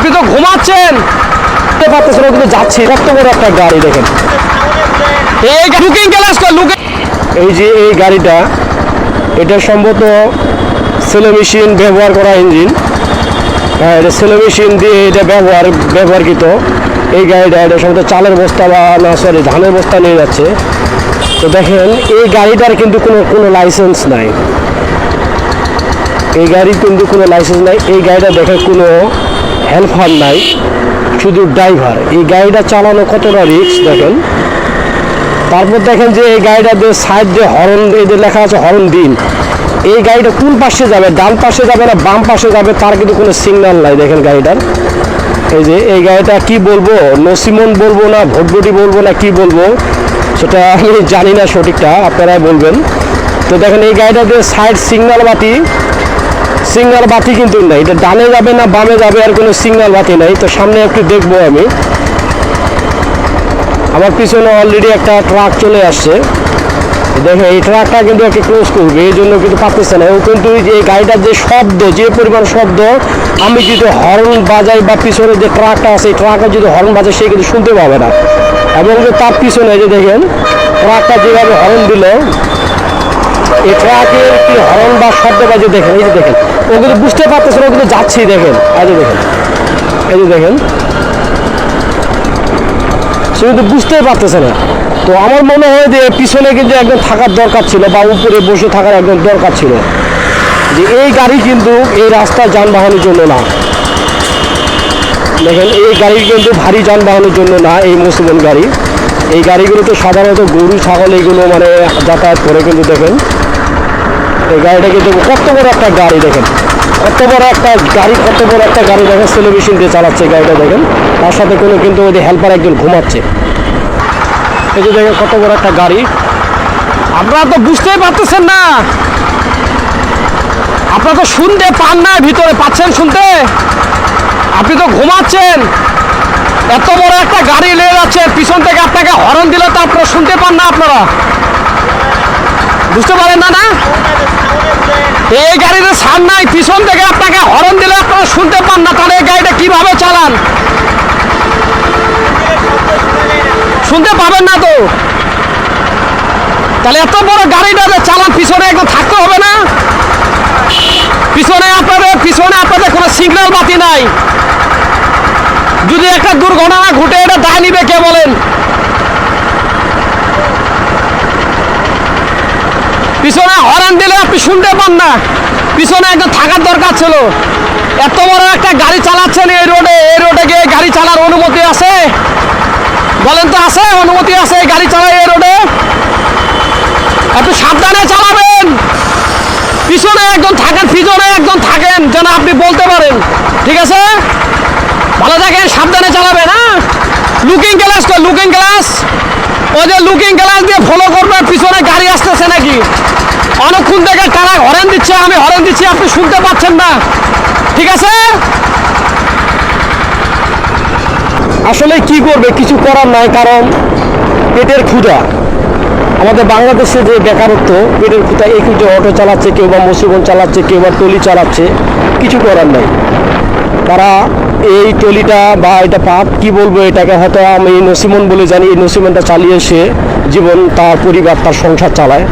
আপনি তো ঘুমাচ্ছেন, কিন্তু যাচ্ছি। কত বড় একটা গাড়ি দেখেন, এই লুকিং গ্লাস লুকিং। এই যে এই গাড়িটা, এটা সম্ভবত সেলো মেশিন ব্যবহার করা ইঞ্জিন। হ্যাঁ, এটা সেলো মেশিন দিয়ে এটা ব্যবহারকৃত এই গাড়িটা। এটা সম্ভবত চালের বস্তা বা না সরি ধানের বস্তা নিয়ে যাচ্ছে। তো দেখেন এই গাড়িটার কিন্তু কোনো লাইসেন্স নাই, এই গাড়ির কিন্তু কোনো লাইসেন্স নাই। এই গাড়িটা দেখে কোনো হেল্পার নাই, শুধু ড্রাইভার। এই গাড়িটা চালানো কতটা রিস্ক দেখেন। তারপর দেখেন যে এই গাড়িটা দিয়ে সাইড দিয়ে হর্ন, এই যে লেখা আছে হর্ন দিন। এই গাড়িটা কোন পাশে যাবে, ডান পাশে যাবে না বাম পাশে যাবে, তার কিন্তু কোনো সিগন্যাল নাই দেখেন গাড়িটার। এই যে এই গাড়িটা কি বলবো, নসিমন বলবো না ভটভটি বলবো না কি বলবো সেটা আমি জানি না, সঠিকটা আপনারাই বলবেন। তো দেখেন এই গাড়িটাতে সাইড সিগন্যাল বাতি কিন্তু নাই। এটা ডানে যাবে না বামে যাবে, আর কোনো সিগন্যাল বাতি নাই। তো সামনে একটু দেখবো আমি। আমার পিছনে অলরেডি একটা ট্রাক চলে আসছে। দেখেন এই ট্রাকটা কিন্তু একটু ক্লোজ করবে, এই জন্য কিন্তু পারতেছে না। ও কিন্তু এই গাড়িটার যে শব্দ, যে পরিমাণ শব্দ, আমি যদি হর্ন বাজাই বা পিছনে যে ট্রাকটা আছে এই ট্রাকের যদি হর্ন বাজায় সে কিন্তু শুনতে পাবে না। এবং যে তার পিছনে যে দেখেন ট্রাকটা যেভাবে হর্ন দিল, এই ট্রাকের কি হর্ন বা শব্দ বাজে দেখেন। এই যে দেখেন ও কিন্তু বুঝতে পারতেছে না, ও কিন্তু যাচ্ছেই দেখেন। এই যে দেখেন, এই যে দেখেন সে কিন্তু বুঝতেই পারতেছে না। তো আমার মনে হয় যে পিছনে কিন্তু একজন থাকার দরকার ছিল বা উপরে বসে থাকার একজন দরকার ছিল, যে এই গাড়ি কিন্তু এই রাস্তার যানবাহনের জন্য না। দেখেন এই গাড়ি কিন্তু ভারী যানবাহনের জন্য না, এই মুসলিম গাড়ি। এই গাড়িগুলো তো সাধারণত গরু ছাগল এইগুলো মানে যাতায়াত করে। কিন্তু দেখেন এই গাড়িটা কিন্তু কত বড় একটা গাড়ি দেখেন, কত বড় একটা গাড়ি দেখেন। সেলো মেশিন দিয়ে চালাচ্ছে গাড়িটা দেখেন, তার সাথে কোনো কিন্তু ওই হেল্পার একজন ঘুমাচ্ছে। এই যে দেখেন কত বড় একটা গাড়ি। আপনারা তো বুঝতেই পারতেছেন না, আপনারা তো শুনতে পান না, ভিতরে পাচ্ছেন শুনতে, আপনি তো ঘুমাচ্ছেন। এত বড় একটা গাড়ি নিয়ে যাচ্ছে, পিছন থেকে আপনাকে হর্ন দিলে তো আপনারা শুনতে পান না, আপনারা বুঝতে পারেন না। না এই গাড়িতে সাউন্ড নাই, পিছন থেকে আপনাকে হর্ন দিলে আপনারা শুনতে পান না, তাহলে এই গাড়িটা কিভাবে চালান? শুনতে পাবেন না তো, তাহলে এত বড় গাড়িটা চালান, পিছনে একদম থাকতে হবে না? পিছনে আপনাদের কোনো সিগন্যাল বাতি নাই। যদি একটা দুর্ঘটনা ঘটে এটা দায় নিবে কে বলেন? পিছনে হর্ন দিলে আপনি শুনতে পান না, পিছনে একদম থাকার দরকার ছিল। এত বড় একটা গাড়ি চালাচ্ছেন এই রোডে গিয়ে গাড়ি চালার অনুমতি আছে? বলেন তো আছে? অনুমতি আছে এই গাড়ি চালায় এই রোডে? একটু সাবধানে চালাবেন, পিছনে একজন থাকেন যেন আপনি বলতে পারেন, ঠিক আছে? ভালো থাকেন, সাবধানে চালাবেন। হ্যাঁ, লুকিং গ্লাস ওই যে লুকিং গ্লাস দিয়ে ফলো করবেন পিছনে গাড়ি আসতেছে নাকি। অনেকক্ষণ থেকে তারা হর্ন দিচ্ছে, আমি হর্ন দিচ্ছি, আপনি শুনতে পাচ্ছেন না, ঠিক আছে? আসলে কি করবে, কিছু করার নাই, কারণ পেটের ক্ষুধা। আমাদের বাংলাদেশে যে বেকারত্ব, পেটের ক্ষুধা, এই যে অটো চালাচ্ছে কেউ বা মুসিবন চালাচ্ছে, কেউ বা টলি চালাচ্ছে, কিছু করার নাই। তারা এই টলিটা বা এটা পাপ কি বলবো, এটাকে হয়তো আমি নসিমন বলে জানি। এই নসিমনটা চালিয়ে সে জীবন, তার পরিবার, তার সংসার চালায়।